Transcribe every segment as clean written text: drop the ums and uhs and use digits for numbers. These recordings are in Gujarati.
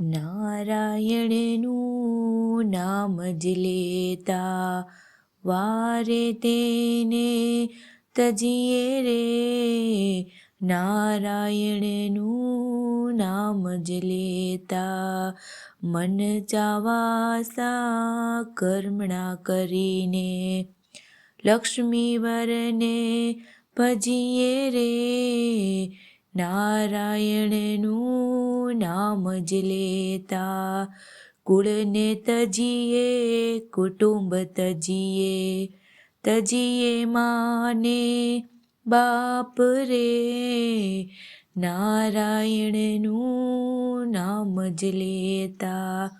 નારાયણનું નામ જ લેતા વારે તેને તજીએ રે. નારાયણનું નામ જ લેતા મન ચાવાસા કર્મણા કરીને લક્ષ્મી વરને ભજીએ રે. નારાયણનું નામ જ લેતા કુળને તજીએ કુટુંબ તજીએ તજીએ માને બાપ રે. નારાયણનું નામ જ લેતા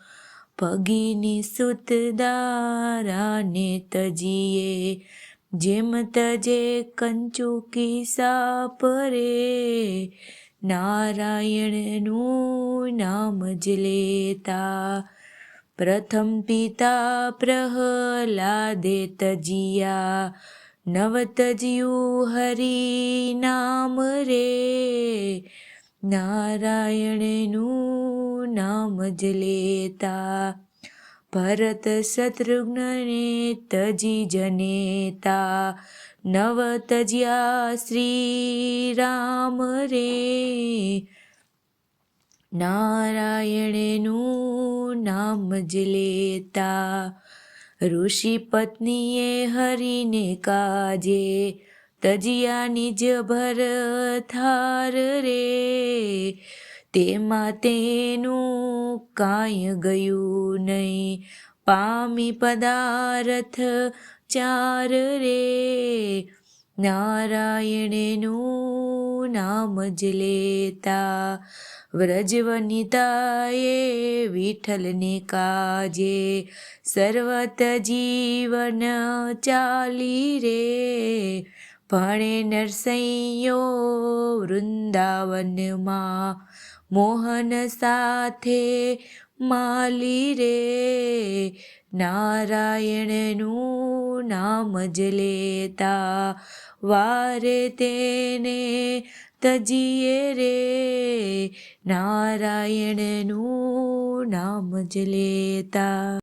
ભગીની સુત દારાને તજીએ જેમ તજે કંચુકી સાપ રે. નારાયણનું નામ જ લેતા પ્રથમ પિતા પ્રહલાદે તજિયા નવ તજ્યું હરિ નામ રે. નારાયણનું નામ જ લેતા ભરત શત્રુઘ્નને તજી જનેતા નવ તજ્યા શ્રી રામ રે. નારાયણનું નામ જ લેતા ઋષિ પત્નીએ હરિને કાજે તજિયા નિજ ભરથાર રે. તેમાં તેનું કાંઈ ગયું નહીં પામી પદાર્થ ચાર રે. નારાયણનું નામ જ લેતા વ્રજવનિતાએ વિઠ્ઠલને કાજે સર્વત જીવન ચાલી રે. ભણે નરસૈયો વૃંદાવનમાં મોહન સાથે માલી રે. નારાયણનું નામ જ લેતા વારે તેને તજીએ રે. નારાયણનું નામ જ લેતા